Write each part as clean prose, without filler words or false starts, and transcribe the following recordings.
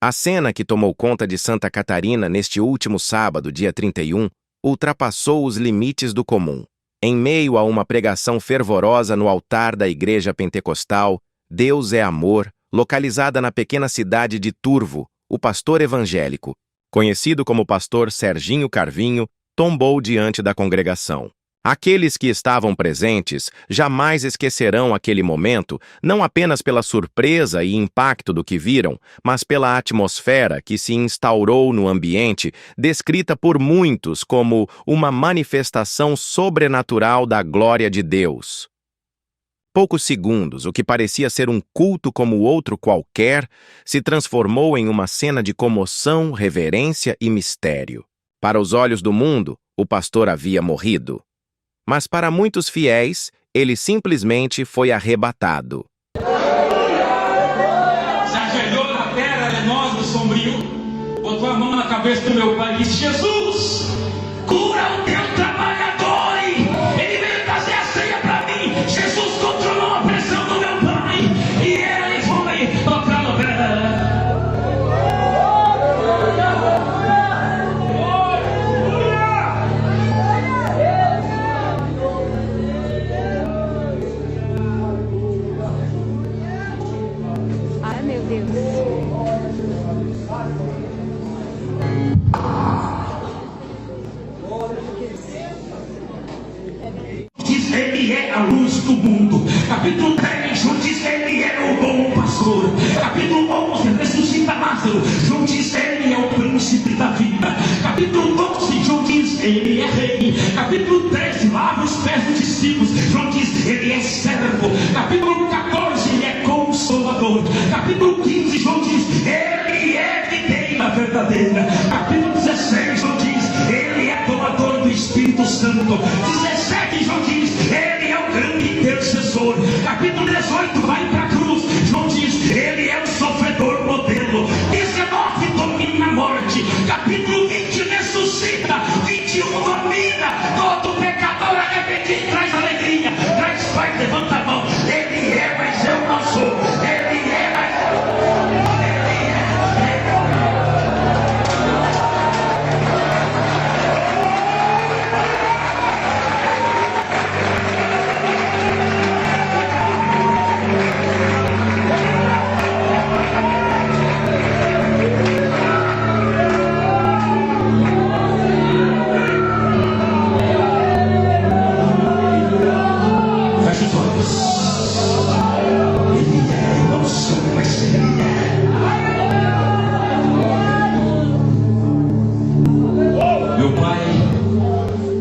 A cena que tomou conta de Santa Catarina neste último sábado, dia 31, ultrapassou os limites do comum. Em meio a uma pregação fervorosa no altar da Igreja Pentecostal, Deus é Amor, localizada na pequena cidade de Turvo, o pastor evangélico, conhecido como pastor Serginho Carvinho, tombou diante da congregação. Aqueles que estavam presentes jamais esquecerão aquele momento, não apenas pela surpresa e impacto do que viram, mas pela atmosfera que se instaurou no ambiente, descrita por muitos como uma manifestação sobrenatural da glória de Deus. Poucos segundos, o que parecia ser um culto como outro qualquer, se transformou em uma cena de comoção, reverência e mistério. Para os olhos do mundo, o pastor havia morrido. Mas para muitos fiéis, ele simplesmente foi arrebatado. Se ajoelhou na terra arenosa e sombrio, botou a mão na cabeça do meu pai e disse: Jesus, cura o teu trabalhador. Ele veio trazer a ceia para mim. Jesus controlou a pressão do meu pai e ele foi tocar no pé. Meu Deus. Diz ele é a luz do mundo. Capítulo 10, João diz ele é o bom pastor. Capítulo 11, ressuscita Lázaro. João diz ele é o príncipe da vida. Capítulo 12, João diz ele é rei. Capítulo 13, lava os pés dos discípulos. João diz ele é servo. Capítulo 14, ele é consolador. Capítulo 15, João diz ele é videira verdadeira. Capítulo 16, João diz ele é doador do Espírito Santo. 17, João diz ele é o grande intercessor. Capítulo 18, vai para a cruz. João diz ele é o sofredor modelo. 19, domina a morte. Capítulo 20, ressuscita. 21, domina. Todo pecador arrependido traz alegria, traz paz. Levanta a mão. Ele é, mas eu não sou. Ele é, mas fecha os olhos. Ele é, eu não sou, mas ele é. Meu pai,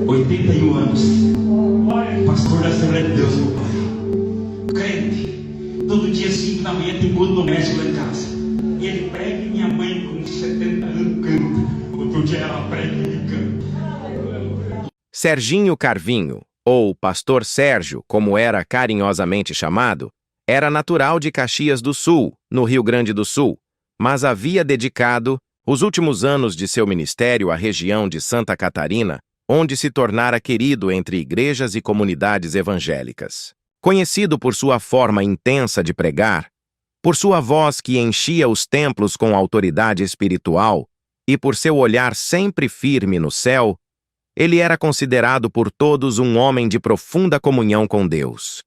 81 anos, pastor da Assembleia de Deus, meu pai. Crente, todo dia 5 da manhã tem culto doméstico lá em casa. E ele prega e minha mãe com 70 anos canta. Outro dia ela prega e ele canta. Serginho Carvinho, ou Pastor Sérgio, como era carinhosamente chamado, era natural de Caxias do Sul, no Rio Grande do Sul, mas havia dedicado os últimos anos de seu ministério à região de Santa Catarina, onde se tornara querido entre igrejas e comunidades evangélicas. Conhecido por sua forma intensa de pregar, por sua voz que enchia os templos com autoridade espiritual e por seu olhar sempre firme no céu, ele era considerado por todos um homem de profunda comunhão com Deus.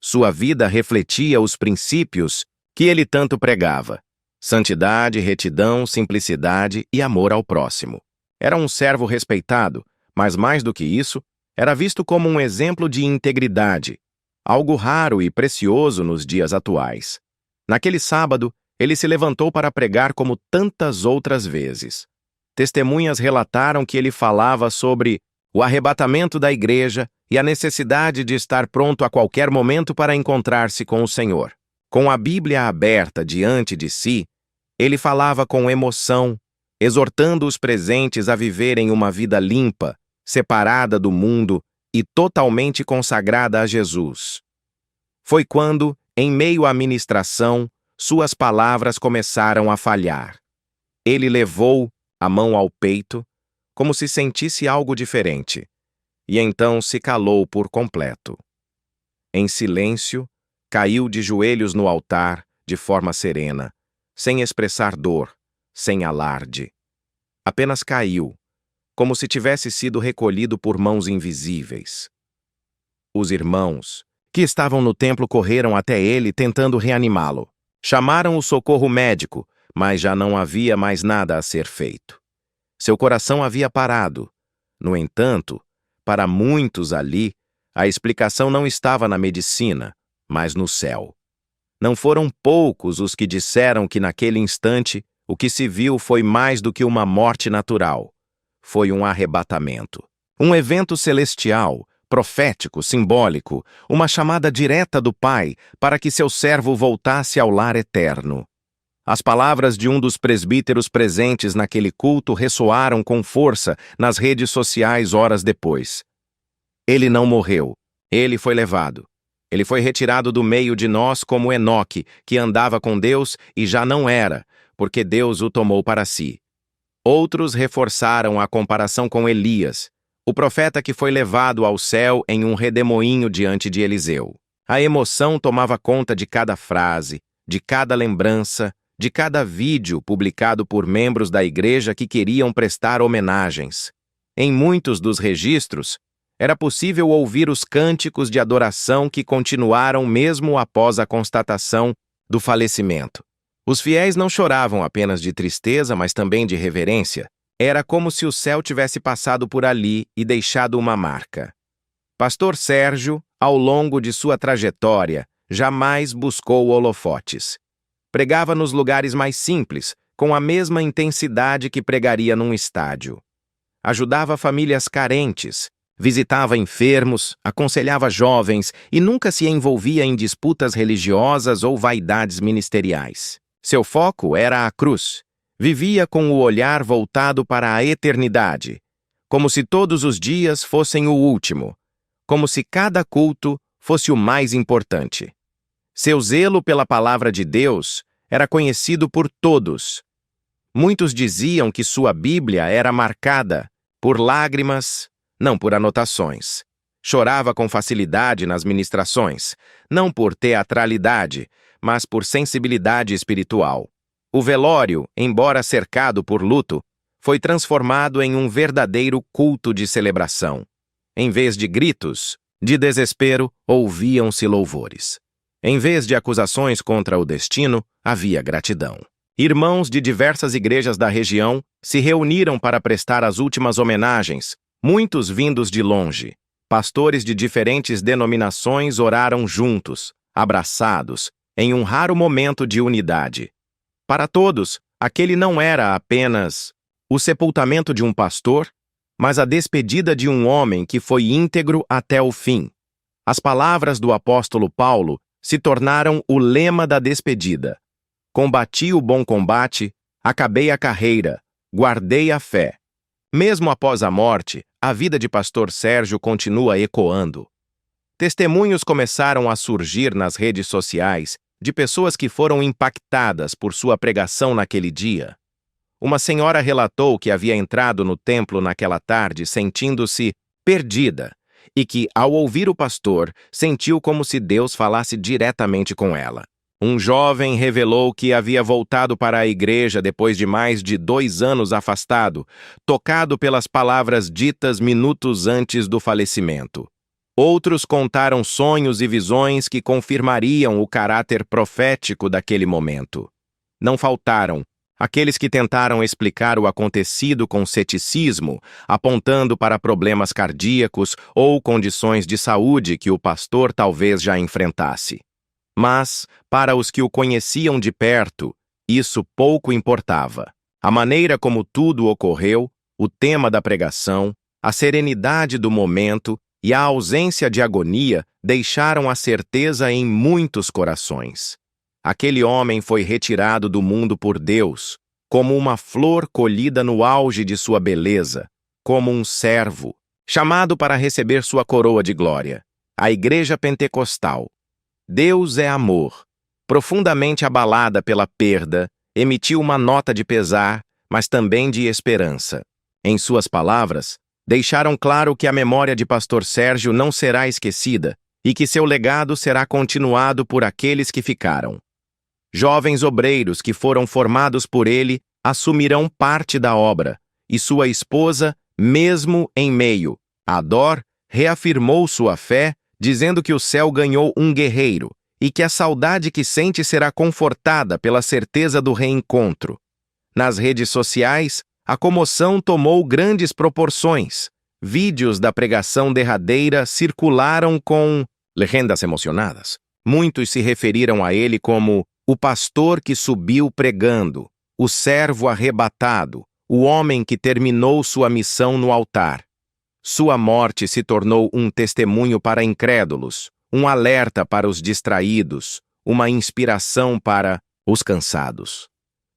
Sua vida refletia os princípios que ele tanto pregava: santidade, retidão, simplicidade e amor ao próximo. Era um servo respeitado, mas mais do que isso, era visto como um exemplo de integridade, algo raro e precioso nos dias atuais. Naquele sábado, ele se levantou para pregar como tantas outras vezes. Testemunhas relataram que ele falava sobre o arrebatamento da igreja e a necessidade de estar pronto a qualquer momento para encontrar-se com o Senhor. Com a Bíblia aberta diante de si, ele falava com emoção, exortando os presentes a viverem uma vida limpa, separada do mundo e totalmente consagrada a Jesus. Foi quando, em meio à ministração, suas palavras começaram a falhar. Ele levou a mão ao peito, como se sentisse algo diferente, e então se calou por completo. Em silêncio, caiu de joelhos no altar, de forma serena, sem expressar dor, sem alarde. Apenas caiu, como se tivesse sido recolhido por mãos invisíveis. Os irmãos, que estavam no templo, correram até ele tentando reanimá-lo. Chamaram o socorro médico, mas já não havia mais nada a ser feito. Seu coração havia parado. No entanto, para muitos ali, a explicação não estava na medicina, mas no céu. Não foram poucos os que disseram que naquele instante o que se viu foi mais do que uma morte natural. Foi um arrebatamento. Um evento celestial, profético, simbólico, uma chamada direta do Pai para que seu servo voltasse ao lar eterno. As palavras de um dos presbíteros presentes naquele culto ressoaram com força nas redes sociais horas depois. Ele não morreu. Ele foi levado. Ele foi retirado do meio de nós como Enoque, que andava com Deus e já não era, porque Deus o tomou para si. Outros reforçaram a comparação com Elias, o profeta que foi levado ao céu em um redemoinho diante de Eliseu. A emoção tomava conta de cada frase, de cada lembrança, de cada vídeo publicado por membros da igreja que queriam prestar homenagens. Em muitos dos registros, era possível ouvir os cânticos de adoração que continuaram mesmo após a constatação do falecimento. Os fiéis não choravam apenas de tristeza, mas também de reverência. Era como se o céu tivesse passado por ali e deixado uma marca. Pastor Sérgio, ao longo de sua trajetória, jamais buscou holofotes. Pregava nos lugares mais simples, com a mesma intensidade que pregaria num estádio. Ajudava famílias carentes, visitava enfermos, aconselhava jovens e nunca se envolvia em disputas religiosas ou vaidades ministeriais. Seu foco era a cruz. Vivia com o olhar voltado para a eternidade, como se todos os dias fossem o último, como se cada culto fosse o mais importante. Seu zelo pela palavra de Deus era conhecido por todos. Muitos diziam que sua Bíblia era marcada por lágrimas, não por anotações. Chorava com facilidade nas ministrações, não por teatralidade, mas por sensibilidade espiritual. O velório, embora cercado por luto, foi transformado em um verdadeiro culto de celebração. Em vez de gritos, de desespero, ouviam-se louvores. Em vez de acusações contra o destino, havia gratidão. Irmãos de diversas igrejas da região se reuniram para prestar as últimas homenagens, muitos vindos de longe. Pastores de diferentes denominações oraram juntos, abraçados, em um raro momento de unidade. Para todos, aquele não era apenas o sepultamento de um pastor, mas a despedida de um homem que foi íntegro até o fim. As palavras do apóstolo Paulo se tornaram o lema da despedida. Combati o bom combate, acabei a carreira, guardei a fé. Mesmo após a morte, a vida de pastor Sérgio continua ecoando. Testemunhos começaram a surgir nas redes sociais de pessoas que foram impactadas por sua pregação naquele dia. Uma senhora relatou que havia entrado no templo naquela tarde sentindo-se perdida e que, ao ouvir o pastor, sentiu como se Deus falasse diretamente com ela. Um jovem revelou que havia voltado para a igreja depois de mais de 2 anos afastado, tocado pelas palavras ditas minutos antes do falecimento. Outros contaram sonhos e visões que confirmariam o caráter profético daquele momento. Não faltaram aqueles que tentaram explicar o acontecido com ceticismo, apontando para problemas cardíacos ou condições de saúde que o pastor talvez já enfrentasse. Mas, para os que o conheciam de perto, isso pouco importava. A maneira como tudo ocorreu, o tema da pregação, a serenidade do momento e a ausência de agonia deixaram a certeza em muitos corações. Aquele homem foi retirado do mundo por Deus, como uma flor colhida no auge de sua beleza, como um servo, chamado para receber sua coroa de glória. A Igreja Pentecostal. Deus é amor. Profundamente abalada pela perda, emitiu uma nota de pesar, mas também de esperança. Em suas palavras, deixaram claro que a memória de pastor Sérgio não será esquecida e que seu legado será continuado por aqueles que ficaram. Jovens obreiros que foram formados por ele assumirão parte da obra, e sua esposa, mesmo em meio à dor, reafirmou sua fé, dizendo que o céu ganhou um guerreiro, e que a saudade que sente será confortada pela certeza do reencontro. Nas redes sociais, a comoção tomou grandes proporções. Vídeos da pregação derradeira circularam com legendas emocionadas. Muitos se referiram a ele como o pastor que subiu pregando, o servo arrebatado, o homem que terminou sua missão no altar. Sua morte se tornou um testemunho para incrédulos, um alerta para os distraídos, uma inspiração para os cansados.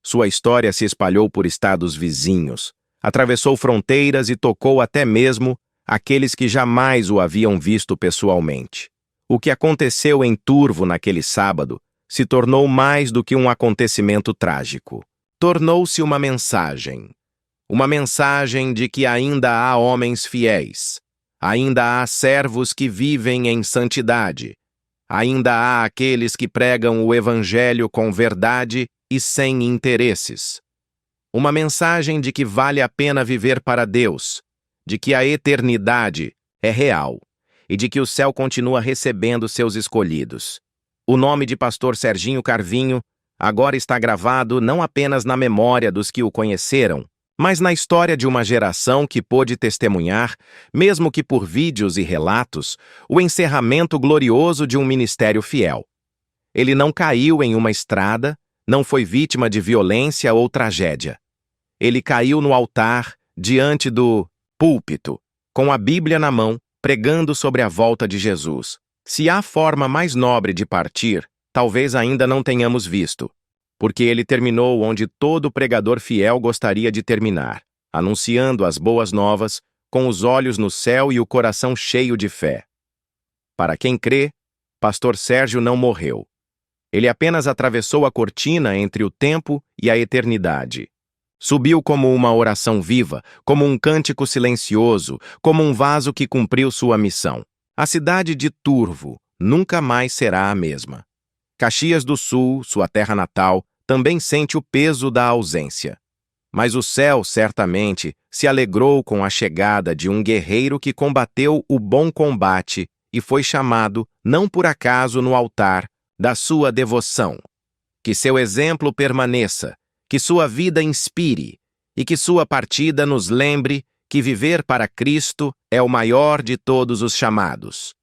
Sua história se espalhou por estados vizinhos, atravessou fronteiras e tocou até mesmo aqueles que jamais o haviam visto pessoalmente. O que aconteceu em Turvo naquele sábado se tornou mais do que um acontecimento trágico. Tornou-se uma mensagem. Uma mensagem de que ainda há homens fiéis, ainda há servos que vivem em santidade, ainda há aqueles que pregam o Evangelho com verdade e sem interesses. Uma mensagem de que vale a pena viver para Deus, de que a eternidade é real e de que o céu continua recebendo seus escolhidos. O nome de Pastor Serginho Carvinho agora está gravado não apenas na memória dos que o conheceram, mas na história de uma geração que pôde testemunhar, mesmo que por vídeos e relatos, o encerramento glorioso de um ministério fiel. Ele não caiu em uma estrada, não foi vítima de violência ou tragédia. Ele caiu no altar, diante do púlpito, com a Bíblia na mão, pregando sobre a volta de Jesus. Se há forma mais nobre de partir, talvez ainda não tenhamos visto, porque ele terminou onde todo pregador fiel gostaria de terminar, anunciando as boas novas, com os olhos no céu e o coração cheio de fé. Para quem crê, Pastor Sérgio não morreu. Ele apenas atravessou a cortina entre o tempo e a eternidade. Subiu como uma oração viva, como um cântico silencioso, como um vaso que cumpriu sua missão. A cidade de Turvo nunca mais será a mesma. Caxias do Sul, sua terra natal, também sente o peso da ausência. Mas o céu, certamente, se alegrou com a chegada de um guerreiro que combateu o bom combate e foi chamado, não por acaso, no altar da sua devoção. Que seu exemplo permaneça, que sua vida inspire e que sua partida nos lembre que viver para Cristo é o maior de todos os chamados.